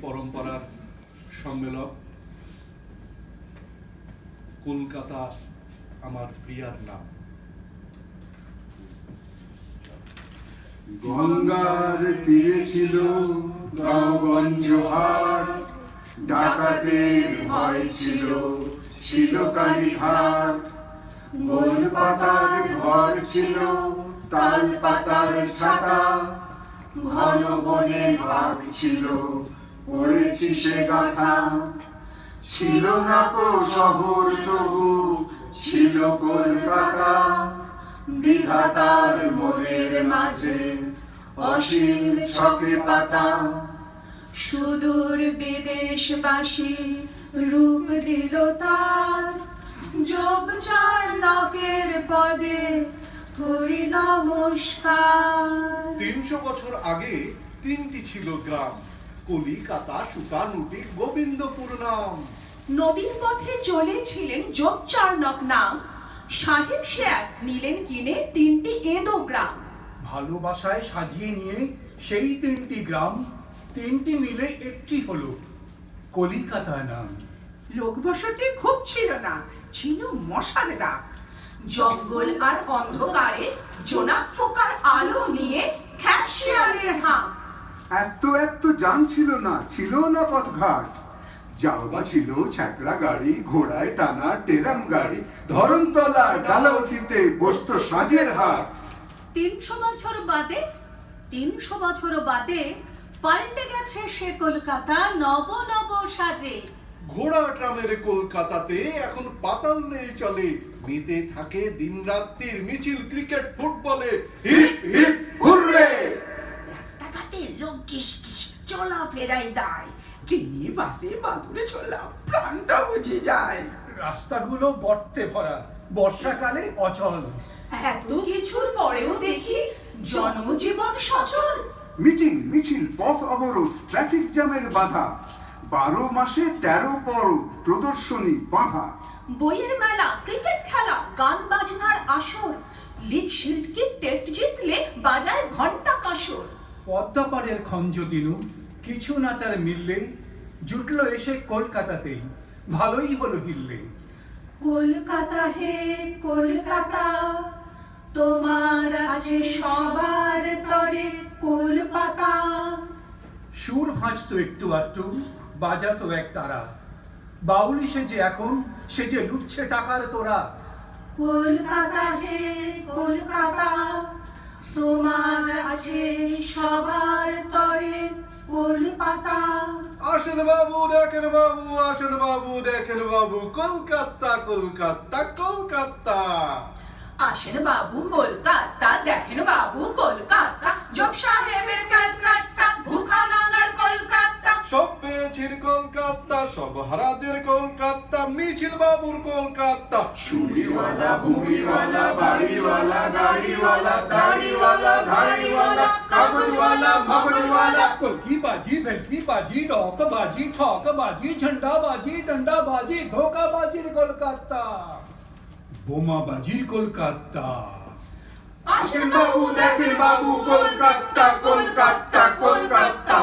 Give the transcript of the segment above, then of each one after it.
পরম্পরার সম্মেলক। কলকাতা আমার প্রিয়ার নাম। গঙ্গার তীরে ছিল গাঁওগঞ্জ হাট, ডাকাতের ভয় ছিল, ছিল কালীঘাট। গোল পাতার ঘর ছিল, তাল পাতার ছাতা, ঘন বনে বাঘ ছিল, পড়েছি সে গাথা। ছিল না কো শহর তবু ছিল কলকাতা, বিধাতার মনের মাঝে অসীম ছকে পাতা। সুদূর বিদেশবাসী রূপ দিল তার, যোগ চার্ণকের পদে করি নমস্কার। 300 বছর আগে তিনটি ছিল গ্রাম, কলিকাতা, সুতানুটি, গোবিন্দপুর নাম। নদীর পথে চলেছিলেন যোগচার্ণক নাম, সাহেব শেখ নিলেন কিনে 3টি এদো গ্রাম। ভালোবাসায় সাজিয়ে নিয়ে সেই 3টি গ্রাম, 3টি মিলে একটি হলো কলিকাতা নাম। লোকবসতি খুব ছিল না, ছিল মশার ডাক। জঙ্গল আর অন্ধকারে জোনাক পোকার আলো নিয়ে খ্যাঁশিয়ালের হাঁক। এত যান ছিল না, ছিল না পথঘাট। যাওয়া ছিল ছ্যাকড়া গাড়ি, ঘোড়ায় টানা টেরাম গাড়ি, ধরমতলা ডালহৌসিতে বসতো সাজের হাট। 300 বছর বাদে পাল্টে গেছে সে কলকাতা নব নব সাজে। ঘোড়া ট্রামের কলকাতাতে এখন পাতাল নেই চলে, মেতে থাকে দিনরাত্রির মিছিল ক্রিকেট ফুটবলে। Hip hip hurray! রাস্তাঘাটে লোক কিস চলা ফেরাই দায়, ট্রেনে বাসে বাদুড়ে চলা প্রাণটা বুঝে যায়। রাস্তাগুলো গর্তে ভরা, বর্ষাকালে অচল। এত কিছুর পরেও দেখি জনজীবন সচল। মিটিং মিছিল পথ অবরোধ, ট্রাফিক জ্যামের বাধা, 12 মাসে 13 পরব, প্রদর্শনী বাঁধা। বইয়ের মেলা, ক্রিকেট খেলা, গান বাজনার আসর, লিগ শিল্ড কি টেস্ট জিতলে বাজায় ঘন্টা কাসর। পদ্মাপাড়ের খঞ্জ দিনু কিছু না তার মিললে, জুটলো এসে কলকাতাতেই, ভালোই হলো হিললে। কলকাতা হে কলকাতা, তোমার আছে সবার তরে কলকাতা। সুর হাঁচতো একটু আধটু, বাজাতো এক তারা, বাউলি সেজে এখন সে যে লুটছে টাকার তোরা। কলকাতা হে কলকাতা, তোমার আছে সবার তরে কলকাতা। আসেন বাবু দেখেন বাবু, আসেন বাবু দেখেন বাবু, কলকাতা কলকাতা কলকাতা। আসেন বাবু কলকাতা, দেখেন বাবু কলকাতা, জব সাহেবের ক্যালকাটা, ভুখা নাগার কলকাতা। সব পেয়েছেন কলকাতা, সব হারাদের কলকাতা, মিছিল বাবুর কলকাতা। চুড়িওয়ালা, ভুঁড়িওয়ালা, বাড়িওয়ালা, গাড়িওয়ালা, দাড়িওয়ালা, ধাড়িওয়ালা, কাগজওয়ালা, মগজওয়ালা। কলকি বাজি, ভেলকি বাজি, রক বাজি, ঠক বাজি, ঝন্ডা বাজি, ডন্ডা বাজি, ধোকা বাজির কলকাতা, বোমা বাজির কলকাতা। আসেন বাবু দেখেন বাবু, কলকাতা কলকাতা কলকাতা।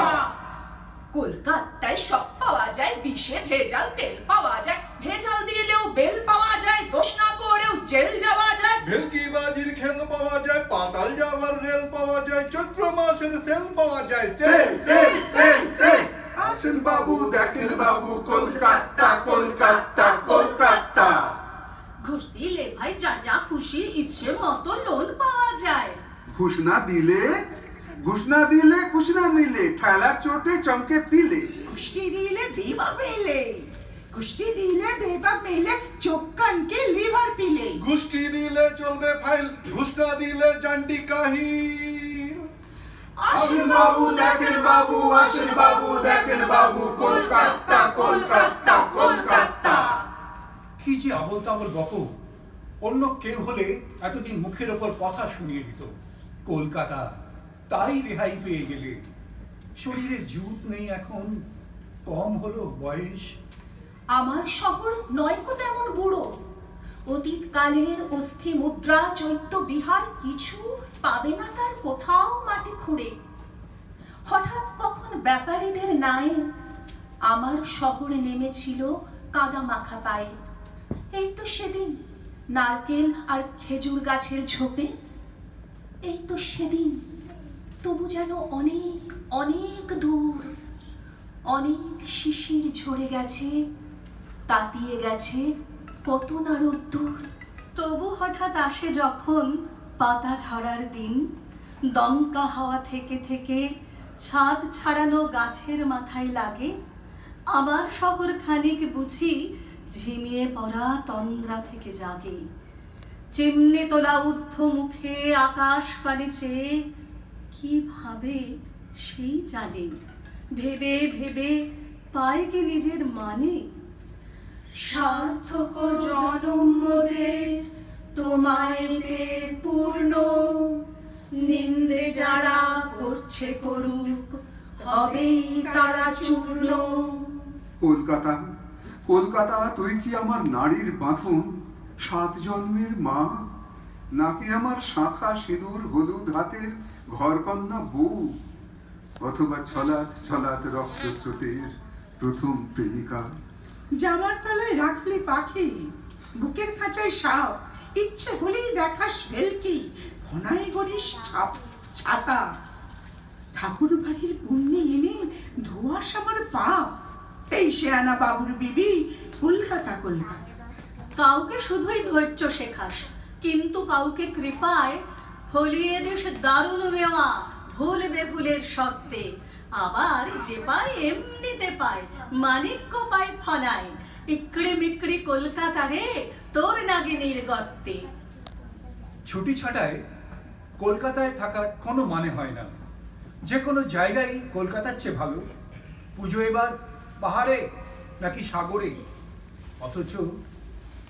কলকাতায় সব পাওয়া যায়, বিষে ভেজাল তেল পাওয়া যায়, ভেজাল দিলেও বেল পাওয়া যায়, দোষ না করেও জেল যাওয়া যায়। ভেলকি বাজির খেল পাওয়া যায়, পাতাল যাওয়ার রেল পাওয়া যায়, চৈত্র মাসের সেল পাওয়া যায়, সেল সেল সেল সেল। আসেন বাবু দেখেন বাবু, কলকাতা কলকাতা কলকাতা। ঘুষ দিলে ভাই যা যা খুশি ইচ্ছে মতো লোন পাওয়া যায়। ঘুষ না দিলে ঘুষ না মিলে, ঠেলার চোটে চমকে পিলে। কুষ্টি দিলে বিমা পেলে, কুষ্টি দিলে বেবা পেলে, চোখ কানকে লিভার পিলে। গোষ্ঠী দিলে চলবে ফাইল, ঘুষ না দিলে জান্ডি কাহিল। আসেন বাবু দেখেন বাবু, আসেন বাবু দেখেন বাবু, কলকাতা কলকাতা কলকাতা। কি যে আবল তাবল বকো, অন্য কেউ হলে এতদিন মুখের ওপর কথা শুনিয়ে দিত। কলকাতা তাই রেহাই পেয়ে গেলে। শরীরে জুত নেই এখন, কম হলো বয়স। আমার শহর নয়কো তেমন বুড়ো, অতীতকালের অস্থি মুদ্রা, চৈত্য বিহার কিছু পাবে না তার কোথাও মাটি খুঁড়ে। হঠাৎ কখন তখন ব্যাপারীদের নাই আমার শহরে নেমেছিল কাদা মাখা পায়ে। এই তো সেদিন নারকেল আর খেজুর গাছের ঝোপে, এই তো সেদিন, তবু যেন অনেক অনেক দূর, অনেক শিশির ঝরে গেছে, তাতিয়ে গেছে কত না রোদ্দুর। তবু হঠাৎ আসে যখন পাতা ঝরার দিন, দমকা হাওয়া থেকে থেকে ছাদ ছাড়ানো গাছের মাথায় লাগে, আমার শহর খানিক বুঝি ঝিমিয়ে পড়া তন্দ্রা থেকে জাগে। চিমনে তোলা ঊর্ধ্ব মুখে আকাশ পানে চেয়ে কি ভাবে সেই জানে, ভেবে ভেবে পায় কি নিজের মানে। সার্থক জনম মোদের তোমায় পেয়ে পূর্ণ, নিন্দে যারা করছে করুক হবেই তারা চূর্ণ। কলকাতা, কলকাতা, তুই কি আমার নারীর বাঁধন, 7 জন্মের মা, নাকি আমার শাঁখা সিঁদুর হলুদ হাতের ঘরকন্যা বউ, অথবা ছলাৎ ছলাৎ রক্ত স্রোতের প্রথম প্রেমিকা? জামার তলায় রাখলি পাখি, বুকের খাঁচায় সাপ, ইচ্ছে হলেই দেখাস ভেলকি, ঘনায় গড়িস ছাতা। ঠাকুর বাড়ির পুণ্যে এনে ধোয়াস আমার পাপ, এই শেয়ানা বাবুর বিবি, কলকাতা কলকাতা। কাউকে শুধুই ধৈর্য শেখাস, কিন্তু কাউকে কৃপায় ফলিয়ে দিস দারুণ মেওয়া ভুল বেভুলের শর্তে। আবার যে পায় এমনিতে পায়, মানিক্য পায় ফনায়, ইকড়ে মিকড়ে কলকাতা রে তোর নাগিনীর গর্তে। ছুটি ছাটায় কলকাতায় থাকার কোনো মানে হয় না। যে কোনো জায়গায় কলকাতার চেয়ে ভালো। পুজো এবার পাহাড়ে নাকি সাগরে, অথচ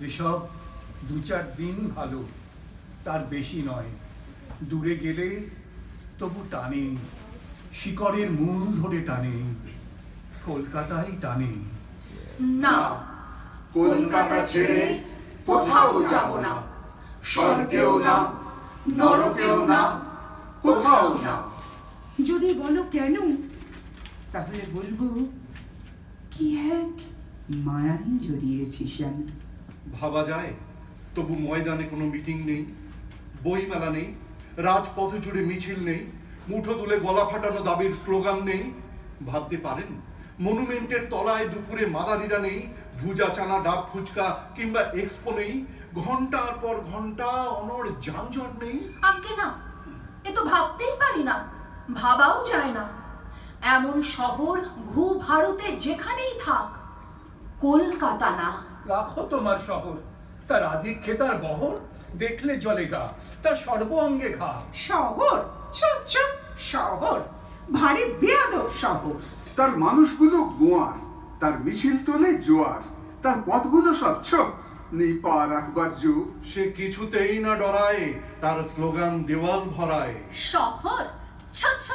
এসব 2-4 দিন ভালো, তার বেশি নয়। দূরে গেলে তবু টানে, শিকড়ের মূল ধরে টানে, কলকাতায় টানে। না, কলকাতা ছেড়ে কোথাও যাব না, স্বর্গেও না, নরকেও না, কোথাও না। যদি বলো কেন, তাহলে বলবো কি এক মায়াই জড়িয়েছিস আমি। ভাবা যায়, তবু ময়দানে কোনো মিটিং নেই, বইমেলা নেই, রাজপথ জুড়ে মিছিল নেই, মুঠো তুলে গলা ফাটানো দাবির স্লোগান নেই। ভাবতে পারেন, মনুমেন্টের তলায় দুপুরে মাদারিরা নেই, ভুজা চানা ডাব ফুচকা কিংবা এক্সপো নেই, ঘন্টার পর ঘন্টা অনড় যানজট নেই। আজ্ঞে না, এ তো ভাবতেই পারি না, ভাবাও যায় না। এমন শহর ভূ ভারতে যেখানেই থাক, কলকাতা না। রাখো তোমার শহর, তার আধিক্যে তার বহর, দেখলে জলে গা, তার সর্ব অঙ্গে ঘা। শহর, চুপ চুপ, শহর ভারী বেয়াদব শহর। তার মানুষগুলো গোয়ার, তার মিছিল তোলে জোয়ার, তার পথগুলো সব ছোপ, নেই পা রাখবার জো। সে কিছুতেই না ডরায়, তার স্লোগান দেওয়াল ভরায়। শহর, ছ ছ,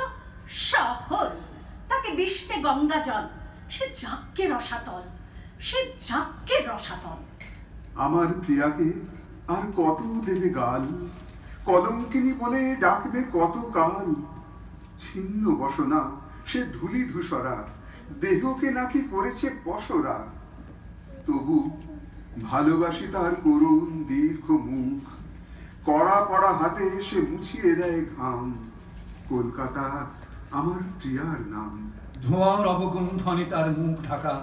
শহর, তাকে দিশনে গঙ্গা জল, সে যাক্কে রসাতল, সে যাক্কে রসাতল। আমার প্রিয়াকে আর কত দেবে গাল, কলঙ্কিনী বলে ডাকবে কত কাল। ছিন্ন বসনা সে ধুলি ধূসরা, দেহকে নাকি করেছে পসরা। তবু ভালোবাসি তার করুণ দীর্ঘ মুখ, কড়া কড়া হাতে সে মুছিয়ে দেয় ঘাম। কলকাতা আমার প্রিয়ার নাম। ধোঁয়ার অবগুণ্ঠনে তার মুখ ঢাকা,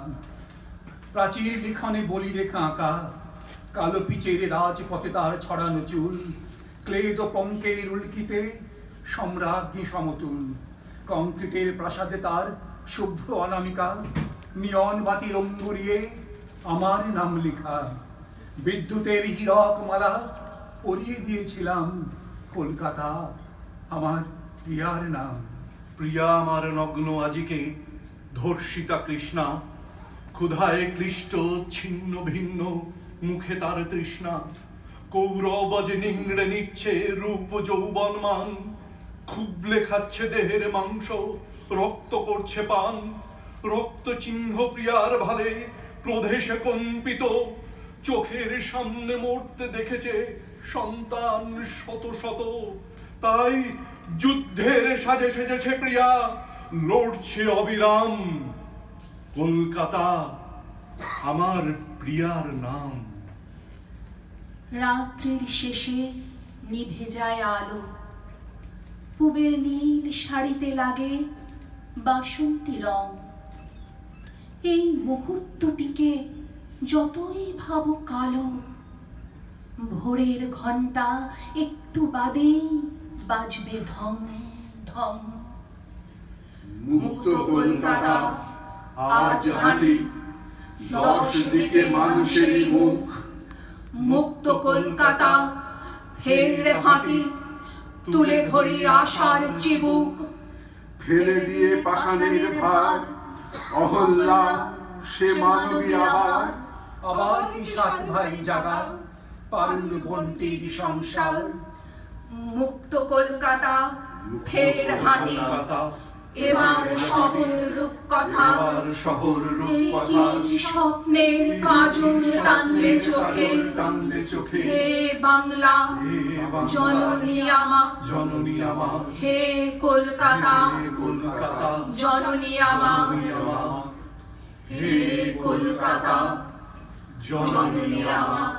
প্রাচীর লিখনে বলি রেখা আঁকা, কালো পিচের রাজপথে তার ছড়ানো চুল, ক্লেদ পঙ্কের উল্কিতে সম্রাজ্ঞী সমতুল। কংক্রিটের প্রাসাদে তার শুভ্র অনামিকা, নিয়ন বাতির অঙ্গুরিয়ে আমার নাম লেখা। বিদ্যুতের হীরক মালা পরিয়ে দিয়েছিলাম, কলকাতা আমার প্রিয়ার নাম। প্রিয়া আমার নগ্ন আজিকে, ধর্ষিতা কৃষ্ণা, ক্ষুধায় ক্লিষ্ট ছিন্ন ভিন্ন, মুখে তার তৃষ্ণা। কৌরব যে নিংড়ে নিচ্ছে রূপ যৌবন মান, খুবলে খাচ্ছে দেহের মাংস, রক্ত করছে পান। রক্ত চিহ্ন প্রিয়ার ভালে ক্রোধে সে কম্পিত, চোখের সামনে মরতে দেখেছে সন্তান শত শত। তাই যুদ্ধের সাজে সেজেছে প্রিয়া, লড়ছে অবিরাম। কলকাতা আমার প্রিয়ার নাম। রাত্রির শেষে নিভে যায় আলো, পুবের নীল শাড়িতে লাগে বাসন্তী রং। এই মুহূর্তটিকে যতই ভাবো কালো, ভোরের ঘন্টা একটু বাদেই বাজবে ঢং ঢং। মুক্ত কলকাতা আজ হাঁটি, 10 দিকে মানুষের মুখ। মুক্ত কলকাতা ফের হাঁটি, তুলে ধরি আশার চিবুক। ফেলে দিয়ে পাষাণের ভার, অহল্যা সে মানবী আবার। আবার কি 7 ভাই জাগা, পারুল বন্টির সংসার। মুক্ত কলকাতা ফের হাঁটি, কলকাতা এবার শহর রূপকথা। এবার শহর রূপকথা। এই স্বপ্নের কাজল টানলে চোখে, টানলে চোখে। হে বাংলা হে বাংলা, জননী আমার, জননী আমার। হে কলকাতা হে কলকাতা, জননী আমার, জননী আমার। হে কলকাতা জননী জননী আমার। আমার।